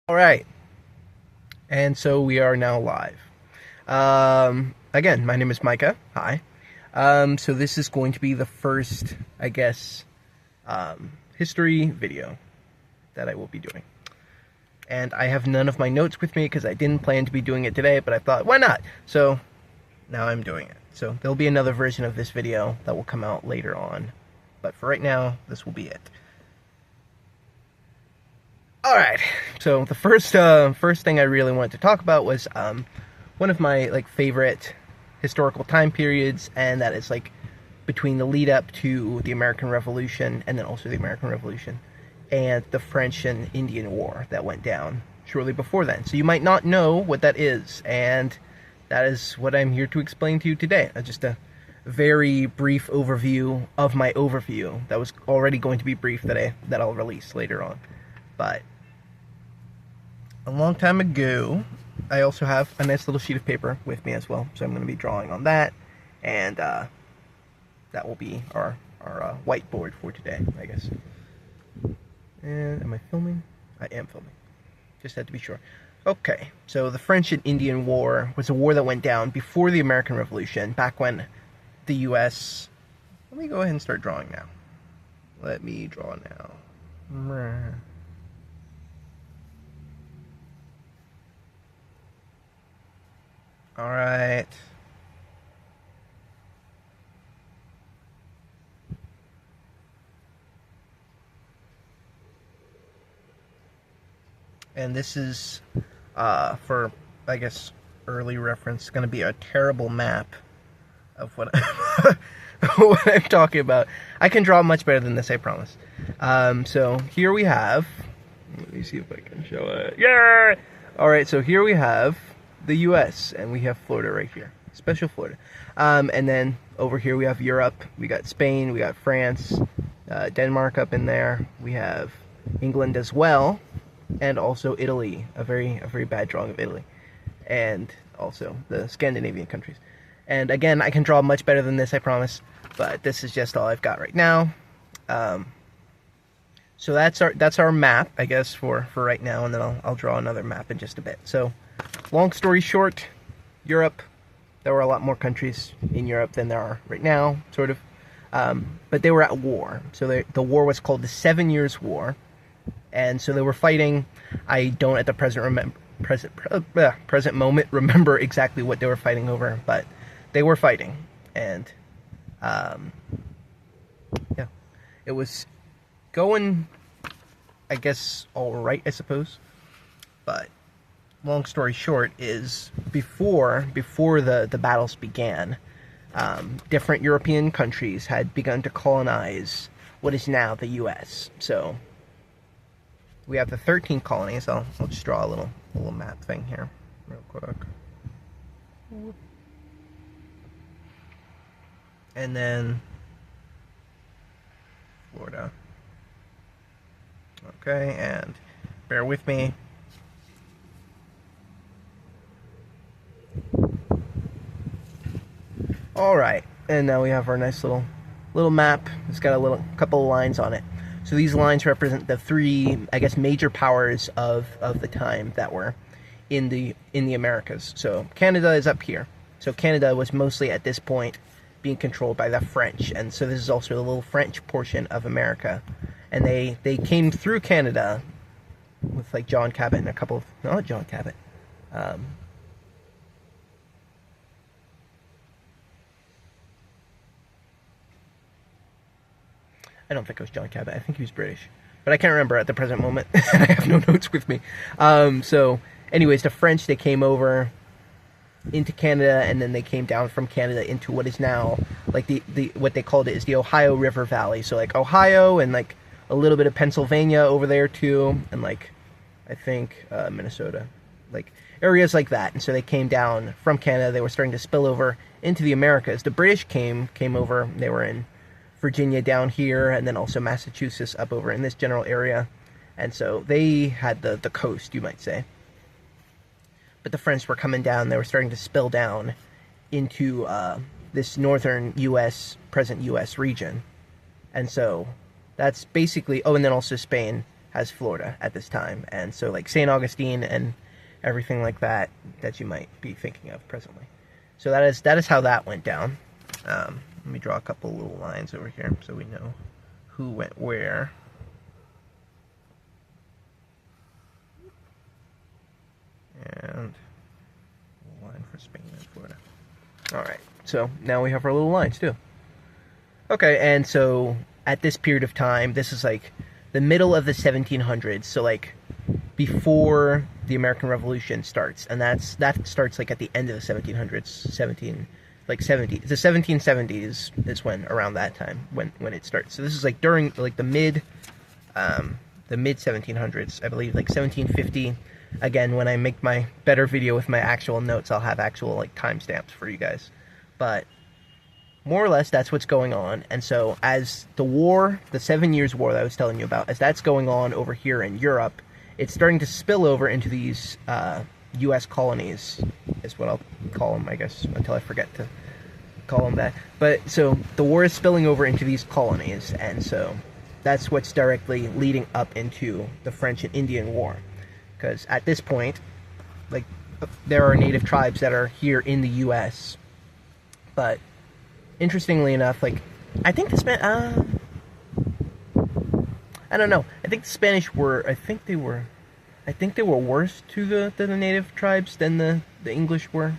Alright, and so we are now live. Again, my name is Micah. Hi. So this is going to be the first, I guess, history video that I will be doing. And I have none of my notes with me because I didn't plan to be doing it today, but I thought, why not? So now I'm doing it. So there'll be another version of this video that will come out later on. But for right now, this will be it. Alright, so the first thing I really wanted to talk about was one of my favorite historical time periods, and that is between the lead up to the American Revolution, and then also the American Revolution, and the French and Indian War that went down shortly before then. So you might not know what that is, and that is what I'm here to explain to you today. Just a very brief overview of my overview that was already going to be brief that I'll release later on. But a long time ago, I also have a nice little sheet of paper with me as well, so I'm going to be drawing on that, and that will be our whiteboard for today, I guess. And am I filming? I am filming. Just had to be sure. Okay, so the French and Indian War was a war that went down before the American Revolution, back when the U.S. Let me go ahead and start drawing now. Let me draw now. Alright. And this is, for, I guess, early reference, going to be a terrible map of what what I'm talking about. I can draw much better than this, I promise. So here we have, let me see if I can show it. Yeah! Alright, so here we have the U.S., and we have Florida right here. Special Florida. And then over here we have Europe. We got Spain, we got France, Denmark up in there. We have England as well, and also Italy. A very bad drawing of Italy. And also the Scandinavian countries. And again, I can draw much better than this, I promise. But this is just all I've got right now. So that's our map, I guess, for right now, and then I'll draw another map in just a bit. So, long story short, Europe, there were a lot more countries in Europe than there are right now, sort of. But they were at war. So the war was called the 7 Years' War. And so they were fighting. I don't at the present moment remember exactly what they were fighting over, but they were fighting. And, yeah, it was going, I guess, all right, I suppose. But long story short is before the battles began, different European countries had begun to colonize what is now the U.S. So we have the 13 colonies. I'll just draw a little map thing here real quick. And then Florida. Okay, and bear with me. Alright, and now we have our nice little map. It's got a couple of lines on it. So these lines represent the three, I guess, major powers of the time that were in the Americas. So Canada is up here. So Canada was mostly at this point being controlled by the French, and so this is also the little French portion of America. And they came through Canada with John Cabot and a couple of, not John Cabot, I don't think it was John Cabot. I think he was British. But I can't remember at the present moment. And I have no notes with me. So, anyways, the French, they came over into Canada, and then they came down from Canada into what is now, what they called it is the Ohio River Valley. So, Ohio and, a little bit of Pennsylvania over there, too. And, I think, Minnesota. Areas like that. And so they came down from Canada. They were starting to spill over into the Americas. The British came over. They were in Virginia down here, and then also Massachusetts up over in this general area. And so they had the coast, you might say. But the French were coming down. They were starting to spill down into this northern U.S., present U.S. region. And so that's basically, oh, and then also Spain has Florida at this time, and so like St. Augustine and everything like that that you might be thinking of presently. So that is how that went down. Let me draw a couple little lines over here so we know who went where. And a line for Spain and Florida. Alright, so now we have our little lines too. Okay, and so at this period of time, this is like the middle of the 1700s, so like before the American Revolution starts, and that starts like at the end of the 1700s, the 1770s is when, around that time, when it starts. So this is like during like the mid 1700s, I believe, like 1750. Again, when I make my better video with my actual notes, I'll have actual like timestamps for you guys. But more or less, that's what's going on. And so as the war, the 7 Years' War that I was telling you about, as that's going on over here in Europe, it's starting to spill over into these U.S. colonies, is what I'll call them, I guess, until I forget to call them that. But so the war is spilling over into these colonies, and so that's what's directly leading up into the French and Indian War. Because at this point, like, there are native tribes that are here in the U.S., but interestingly enough, like, I think the I don't know. I think the Spanish were, I think they were worse to the native tribes than the English were,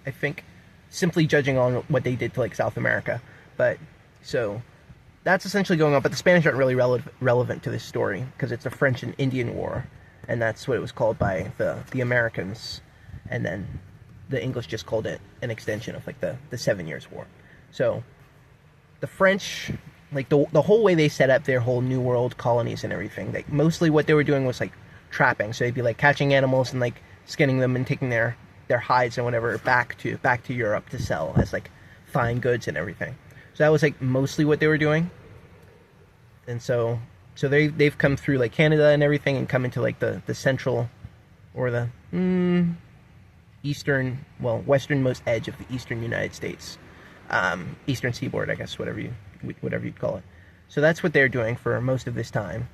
I think, simply judging on what they did to, like, South America. But, so, that's essentially going on, but the Spanish aren't really relevant to this story, because it's the French and Indian War, and that's what it was called by the Americans, and then the English just called it an extension of, like, the 7 Years' War. So, the French, like, the whole way they set up their whole New World colonies and everything, like, mostly what they were doing was, like, trapping. So they'd be, like, catching animals and, like, skinning them and taking their hides and whatever back to Europe to sell as, like, fine goods and everything. So that was, like, mostly what they were doing. And so they've come through, like, Canada and everything and come into, like, the central, or the westernmost edge of the eastern United States. Eastern seaboard, I guess, whatever you'd call it. So that's what they're doing for most of this time.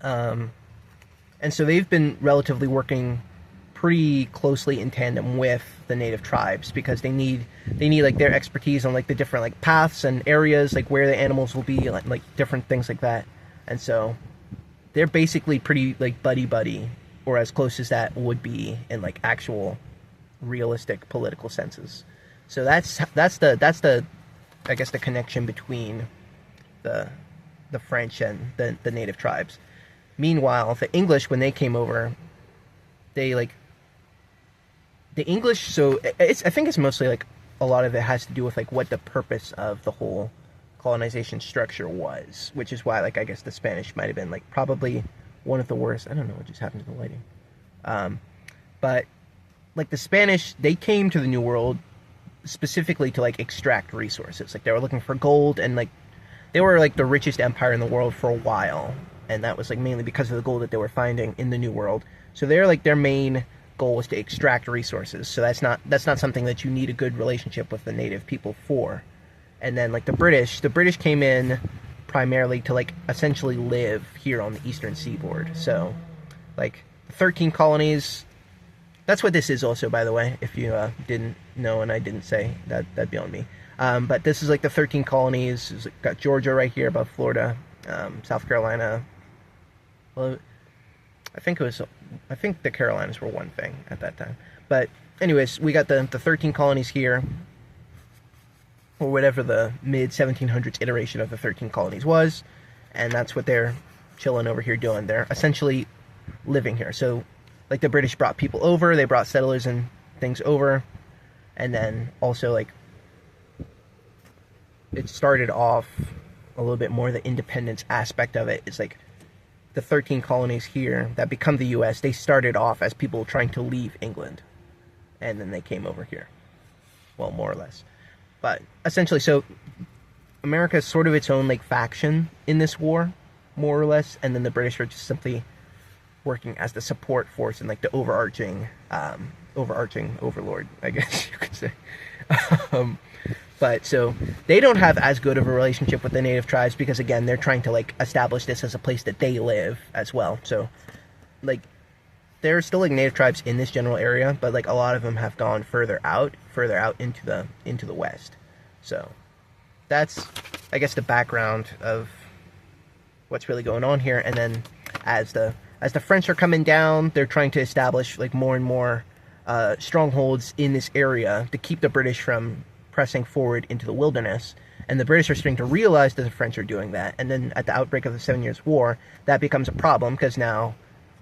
And so they've been relatively working pretty closely in tandem with the native tribes, because they need like their expertise on, like, the different, like, paths and areas, like where the animals will be, like different things like that. And so they're basically pretty, like, buddy, or as close as that would be in, like, actual realistic political senses. So that's the I guess the connection between the French and the native tribes. Meanwhile, the English, when they came over, they, like, the English, so I think it's mostly, like, a lot of it has to do with, like, what the purpose of the whole colonization structure was, which is why, like, I guess the Spanish might have been, like, probably one of the worst. I don't know what just happened to the lighting. But, like, the Spanish, they came to the New World specifically to, like, extract resources. Like, they were looking for gold, and, like, they were, like, the richest empire in the world for a while, and that was, like, mainly because of the gold that they were finding in the New World. So they're, like, their main goal was to extract resources. So that's not something that you need a good relationship with the native people for. And then, like, the British came in primarily to, like, essentially live here on the eastern seaboard. So, like, 13 colonies. That's what this is also, by the way, if you didn't know and I didn't say, that'd be on me. But this is, like, the 13 colonies. It's got Georgia right here above Florida, South Carolina. Well, I think the Carolinas were one thing at that time. But anyways, we got the 13 colonies here, or whatever the mid-1700s iteration of the 13 colonies was, and that's what they're chilling over here doing. They're essentially living here. So, like, the British brought people over, they brought settlers and things over, and then also, like, it started off a little bit more the independence aspect of it. It's like the 13 colonies here that become the U.S., they started off as people trying to leave England, and then they came over here. Well, more or less. But essentially, so America is sort of its own, like, faction in this war, more or less, and then the British are just simply working as the support force and, like, the overarching overlord, I guess you could say. But so they don't have as good of a relationship with the native tribes because, again, they're trying to like establish this as a place that they live as well. So like there are still like native tribes in this general area, but like a lot of them have gone further out into the west. So that's, I guess, the background of what's really going on here. And then as the French are coming down, they're trying to establish like more and more strongholds in this area to keep the British from pressing forward into the wilderness. And the British are starting to realize that the French are doing that. And then at the outbreak of the 7 Years' War, that becomes a problem because now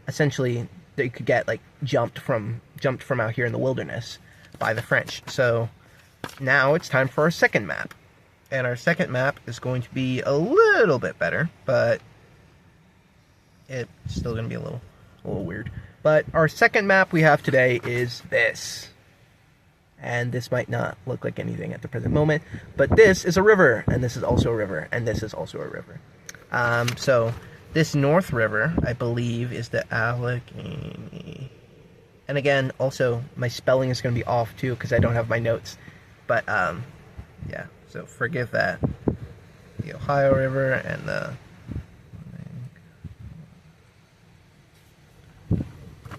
essentially they could get like jumped from out here in the wilderness by the French. So now it's time for our second map. And our second map is going to be a little bit better, but it's still going to be a little weird. But our second map we have today is this. And this might not look like anything at the present moment, but this is a river, and this is also a river, and this is also a river. So this North River, I believe, is the Allegheny. And again, also, my spelling is going to be off, too, because I don't have my notes. But, yeah, so forgive that. The Ohio River and the...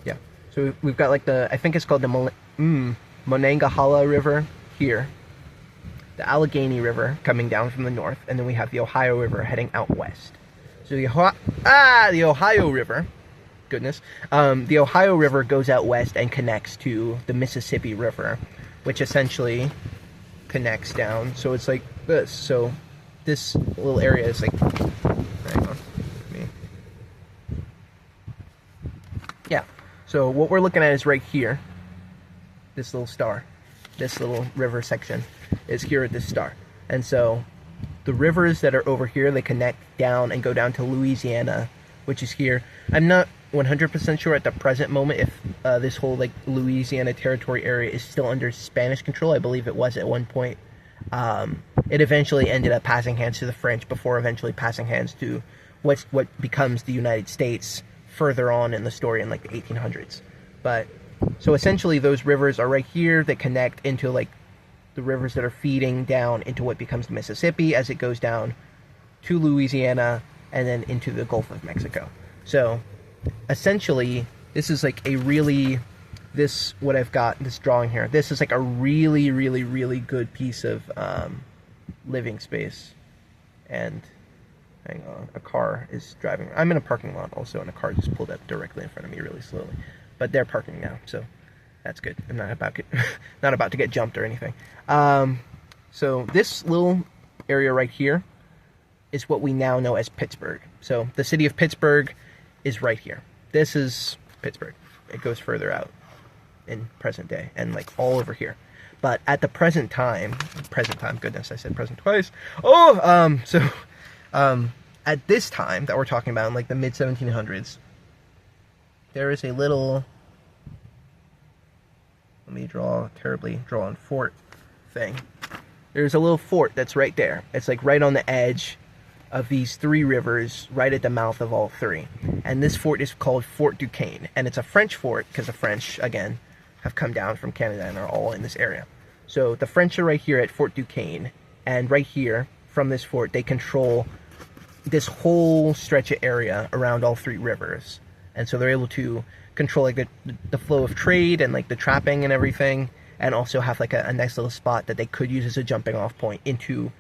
Yeah, so we've got, like, I think it's called the Monongahela River here. The Allegheny River coming down from the north, and then we have the Ohio River heading out west. So the Ohio River, goodness, the Ohio River goes out west and connects to the Mississippi River, which essentially connects down. So it's like this. So this little area is like, hang on, yeah. So what we're looking at is right here. This little star, this little river section is here at this star, and so the rivers that are over here, they connect down and go down to Louisiana, which is here. I'm not 100% sure at the present moment if this whole like Louisiana territory area is still under Spanish control. I believe it was at one point. It eventually ended up passing hands to the French before eventually passing hands to what becomes the United States further on in the story in like the 1800s. But so essentially those rivers are right here that connect into like the rivers that are feeding down into what becomes the Mississippi as it goes down to Louisiana and then into the Gulf of Mexico. So essentially this is like a really, what I've got, this drawing here, this is like a really, really, really good piece of living space. And hang on, a car is driving. I'm in a parking lot also, and a car just pulled up directly in front of me really slowly. But they're parking now, so that's good. I'm not about to get jumped or anything. So this little area right here is what we now know as Pittsburgh. So the city of Pittsburgh is right here. This is Pittsburgh. It goes further out in present day and like all over here. But at the present time, goodness, I said present twice. At this time that we're talking about in like the mid 1700s, there is a little, let me terribly draw on fort thing. There's a little fort that's right there. It's like right on the edge of these three rivers, right at the mouth of all three. And this fort is called Fort Duquesne. And it's a French fort because the French, again, have come down from Canada and are all in this area. So the French are right here at Fort Duquesne. And right here, from this fort, they control this whole stretch of area around all three rivers. And so they're able to control like the flow of trade and like the trapping and everything, and also have like a nice little spot that they could use as a jumping off point into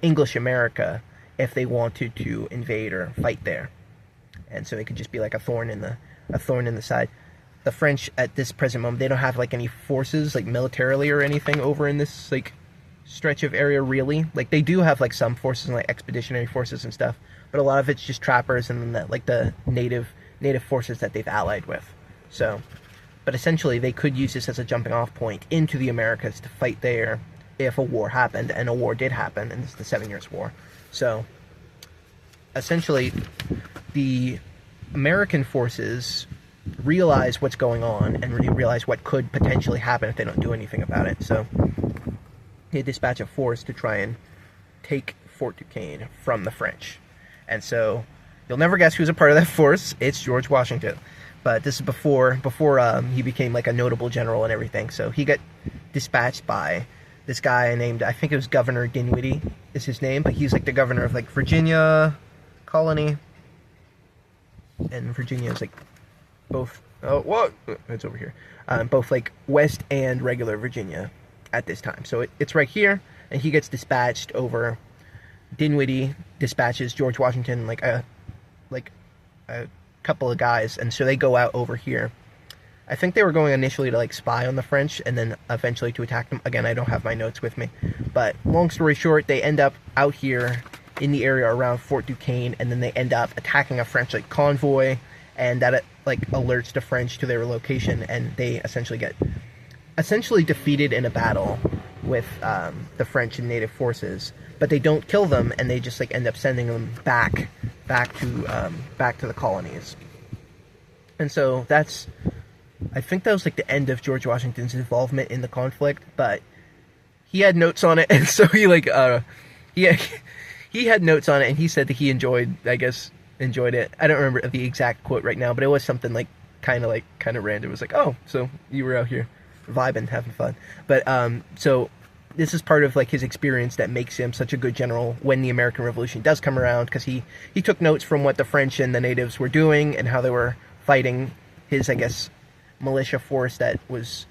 English America if they wanted to invade or fight there. And so it could just be like a thorn in the side. The French at this present moment, they don't have like any forces like militarily or anything over in this like stretch of area really. Like they do have like some forces and like expeditionary forces and stuff, but a lot of it's just trappers and then like the native forces that they've allied with. So, but essentially they could use this as a jumping off point into the Americas to fight there if a war happened, and a war did happen, and this is the 7 Years' War. So essentially the American forces realize what's going on and realize what could potentially happen if they don't do anything about it. So they dispatch a force to try and take Fort Duquesne from the French. And so you'll never guess who's a part of that force. It's George Washington. But this is before he became like a notable general and everything. So he got dispatched by this guy named, I think it was Governor Dinwiddie is his name, but he's like the governor of like Virginia colony, and Virginia is like both, oh, what? It's over here. Both like West and regular Virginia at this time. So it's right here, and he gets dispatched over. Dinwiddie dispatches George Washington, like a couple of guys, and so they go out over here. I think they were going initially to like spy on the French, and then eventually to attack them. Again, I don't have my notes with me, but long story short, they end up out here in the area around Fort Duquesne, and then they end up attacking a French like convoy, and that like alerts the French to their location, and they essentially get defeated in a battle with the French and native forces. But they don't kill them, and they just like end up sending them back to the colonies. And so I think that was like the end of George Washington's involvement in the conflict. But he had notes on it, and so he had notes on it, and he said that he enjoyed it. I don't remember the exact quote right now, but it was something like kind of random. It was like, oh, so you were out here vibing, having fun. But so this is part of like his experience that makes him such a good general when the American Revolution does come around, because he took notes from what the French and the natives were doing and how they were fighting his, I guess, militia force that was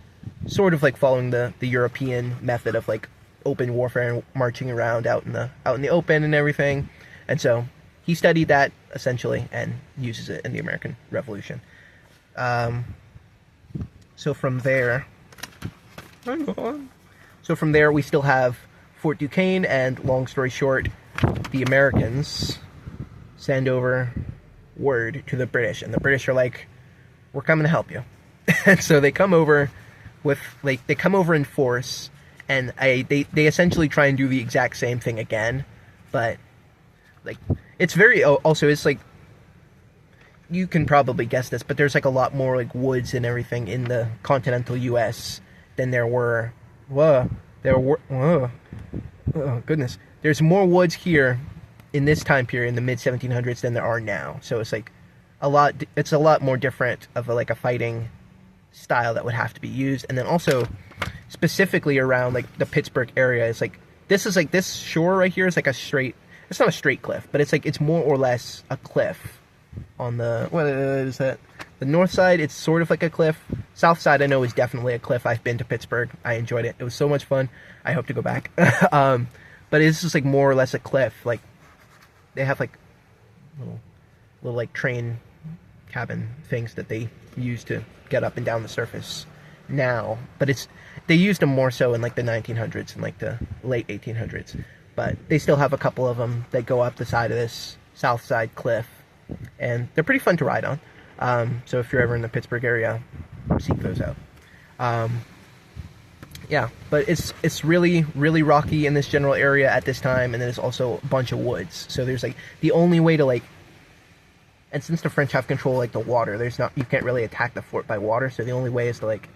sort of like following the European method of like open warfare and marching around out in the open and everything. And so he studied that essentially and uses it in the American Revolution. So from there, we still have Fort Duquesne, and long story short, the Americans send over word to the British, and the British are like, we're coming to help you. And so they come over in force, and they essentially try and do the exact same thing again, but like it's very, also it's like, you can probably guess this, but there's like a lot more like woods and everything in the continental US than there were. Oh goodness. There's more woods here in this time period in the mid 1700s than there are now. So it's like it's a lot more different of a fighting style that would have to be used. And then also specifically around like the Pittsburgh area, it's like this shore right here is like it's not a straight cliff, but it's more or less a cliff. On the, what is that? The north side, it's sort of like a cliff. South side, I know, is definitely a cliff. I've been to Pittsburgh. I enjoyed it. It was so much fun. I hope to go back. But it's just like more or less a cliff. Like they have like little like train cabin things that they use to get up and down the surface now. But they used them more so in like the 1900s and like the late 1800s. But they still have a couple of them that go up the side of this south side cliff. And they're pretty fun to ride on. So if you're ever in the Pittsburgh area, seek those out. Yeah, but it's really, really rocky in this general area at this time, and then there's also a bunch of woods. So there's like the only way to like, and since the French have control like the water, you can't really attack the fort by water. So the only way is to like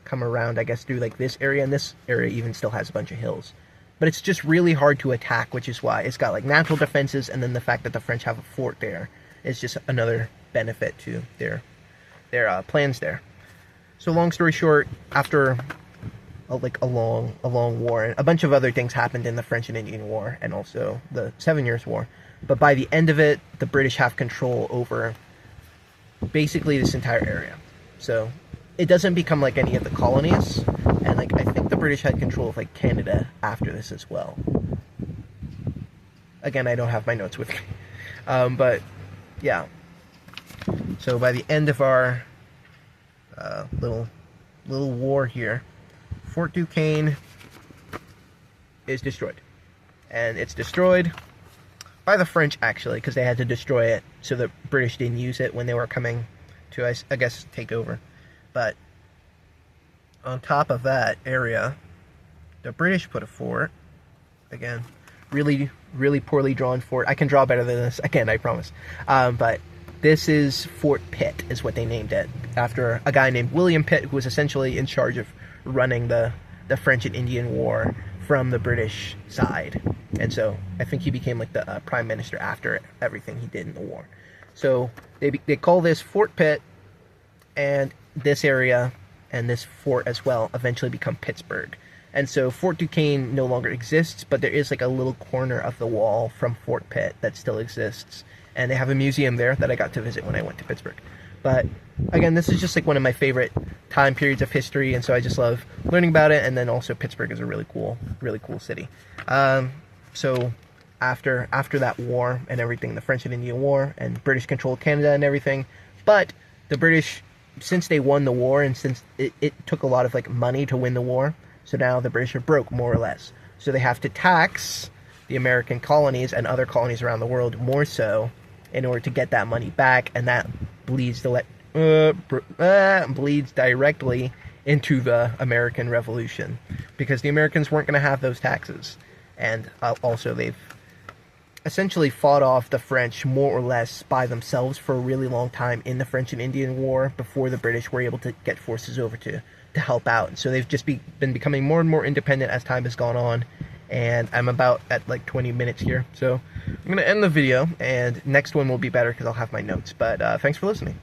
come around, I guess, through like this area, and this area even still has a bunch of hills. But it's just really hard to attack, which is why it's got like natural defenses, and then the fact that the French have a fort there is just another benefit to their plans there. So long story short, after a long war, and a bunch of other things happened in the French and Indian War, and also the 7 Years' War. But by the end of it, the British have control over basically this entire area. So it doesn't become like any of the colonies, and like I think the British had control of like Canada after this as well. Again, I don't have my notes with me, but yeah. So by the end of our little war here, Fort Duquesne is destroyed. And it's destroyed by the French, actually, because they had to destroy it so the British didn't use it when they were coming to, I guess, take over. But on top of that area, the British put a fort. Again, really, really poorly drawn fort. I can draw better than this, again, I promise. But this is Fort Pitt, is what they named it, after a guy named William Pitt, who was essentially in charge of running the French and Indian War from the British side. And so I think he became like the prime minister after everything he did in the war. So they call this Fort Pitt, and this area and this fort as well eventually become Pittsburgh. And so Fort Duquesne no longer exists, but there is like a little corner of the wall from Fort Pitt that still exists. And they have a museum there that I got to visit when I went to Pittsburgh. But again, this is just like one of my favorite time periods of history, and so I just love learning about it. And then also Pittsburgh is a really cool city. So after that war and everything, the French and Indian War, and British controlled Canada and everything, but the British, since they won the war, and since it took a lot of like money to win the war, so now the British are broke, more or less. So they have to tax the American colonies and other colonies around the world more so in order to get that money back, and that bleeds directly into the American Revolution, because the Americans weren't going to have those taxes. And also they've essentially fought off the French more or less by themselves for a really long time in the French and Indian War before the British were able to get forces over to help out. So they've just been becoming more and more independent as time has gone on, and I'm about at like 20 minutes here. So I'm going to end the video, and next one will be better because I'll have my notes. But thanks for listening.